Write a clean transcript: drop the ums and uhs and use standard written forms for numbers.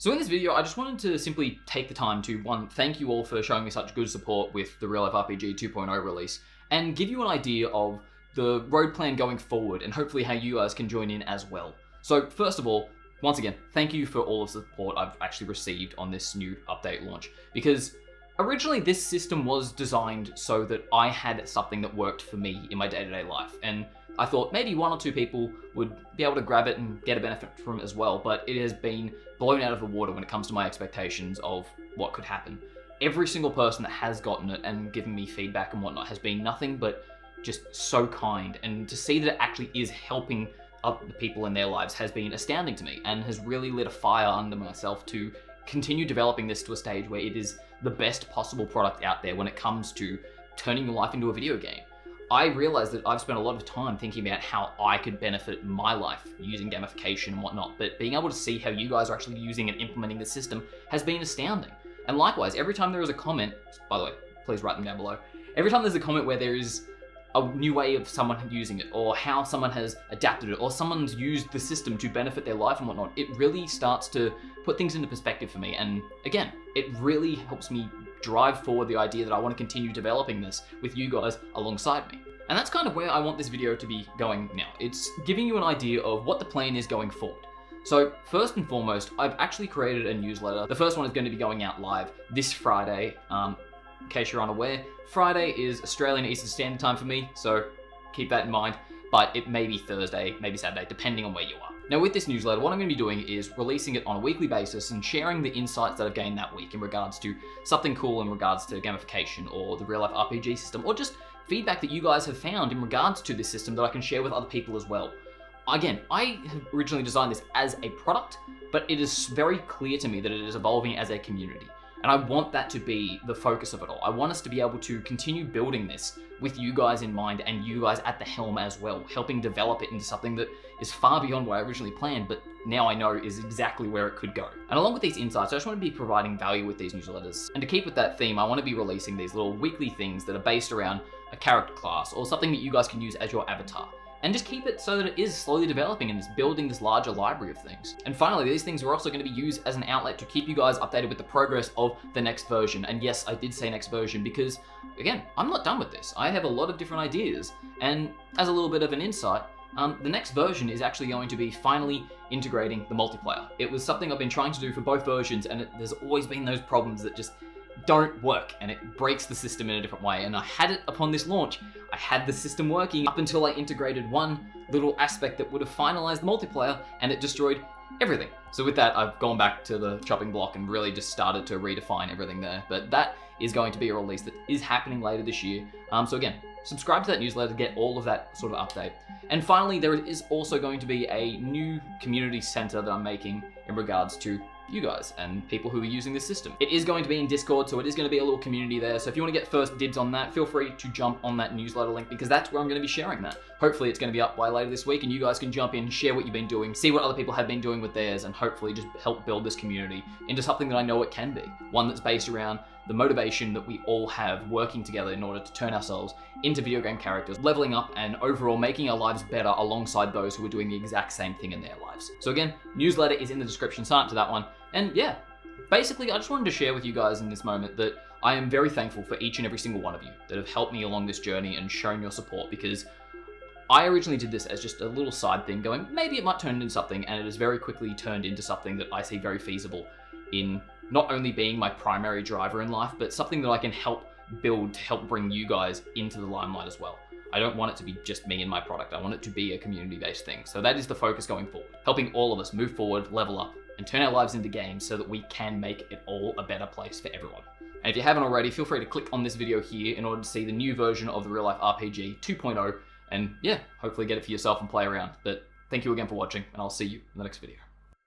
So in this video, I just wanted to simply take the time to, one, thank you all for showing me such good support with the Real Life RPG 2.0 release, and give you an idea of the road plan going forward, and hopefully how you guys can join in as well. So first of all, once again, thank you for all of the support I've actually received on this new update launch, because originally this system was designed so that I had something that worked for me in my day-to-day life, and I thought maybe one or two people would be able to grab it and get a benefit from it as well, but it has been blown out of the water when it comes to my expectations of what could happen. Every single person that has gotten it and given me feedback and whatnot has been nothing but just so kind, and to see that it actually is helping other people in their lives has been astounding to me, and has really lit a fire under myself to continue developing this to a stage where it is the best possible product out there when it comes to turning your life into a video game. I realized that I've spent a lot of time thinking about how I could benefit my life using gamification and whatnot, but being able to see how you guys are actually using and implementing the system has been astounding. And likewise, every time there is a comment, by the way, please write them down below. Every time there's a comment where there is a new way of someone using it, or how someone has adapted it, or someone's used the system to benefit their life and whatnot, it really starts to put things into perspective for me. And again, it really helps me drive forward the idea that I want to continue developing this with you guys alongside me. And that's kind of where I want this video to be going now. It's giving you an idea of what the plan is going forward. So first and foremost, I've actually created a newsletter. The first one is going to be going out live this Friday. In case you're unaware, Friday is Australian Eastern Standard Time for me, so keep that in mind. But it may be Thursday, maybe Saturday, depending on where you are. Now with this newsletter, what I'm going to be doing is releasing it on a weekly basis and sharing the insights that I've gained that week in regards to something cool in regards to gamification or the real life RPG system, or just feedback that you guys have found in regards to this system that I can share with other people as well. Again, I have originally designed this as a product, but it is very clear to me that it is evolving as a community. And I want that to be the focus of it all. I want us to be able to continue building this with you guys in mind, and you guys at the helm as well, helping develop it into something that is far beyond what I originally planned, but now I know is exactly where it could go. And along with these insights, I just want to be providing value with these newsletters. And to keep with that theme, I want to be releasing these little weekly things that are based around a character class or something that you guys can use as your avatar. And just keep it so that it is slowly developing and is building this larger library of things. And finally, these things are also going to be used as an outlet to keep you guys updated with the progress of the next version. And yes, I did say next version because, again, I'm not done with this. I have a lot of different ideas. And as a little bit of an insight, the next version is actually going to be finally integrating the multiplayer. It was something I've been trying to do for both versions, and there's always been those problems that just don't work, and it breaks the system in a different way. And I had it upon this launch. I had the system working up until I integrated one little aspect that would have finalized the multiplayer, and it destroyed everything. So with that, I've gone back to the chopping block and really just started to redefine everything there. But that is going to be a release that is happening later this year. So again, subscribe to that newsletter to get all of that sort of update. And finally, there is also going to be a new community center that I'm making in regards to you guys and people who are using this system. It is going to be in Discord, so it is going to be a little community there. So if you want to get first dibs on that, feel free to jump on that newsletter link, because that's where I'm going to be sharing that. Hopefully it's going to be up by later this week, and you guys can jump in, share what you've been doing, see what other people have been doing with theirs, and hopefully just help build this community into something that I know it can be. One that's based around the motivation that we all have working together in order to turn ourselves into video game characters, leveling up and overall making our lives better alongside those who are doing the exact same thing in their lives. So again, newsletter is in the description, sign up to that one. And yeah, basically I just wanted to share with you guys in this moment that I am very thankful for each and every single one of you that have helped me along this journey and shown your support, because I originally did this as just a little side thing going, maybe it might turn into something, and it has very quickly turned into something that I see very feasible in not only being my primary driver in life, but something that I can help build to help bring you guys into the limelight as well. I don't want it to be just me and my product. I want it to be a community-based thing. So that is the focus going forward, helping all of us move forward, level up, and turn our lives into games so that we can make it all a better place for everyone. And if you haven't already, feel free to click on this video here in order to see the new version of the Real Life RPG 2.0, and yeah, hopefully get it for yourself and play around. But thank you again for watching, and I'll see you in the next video.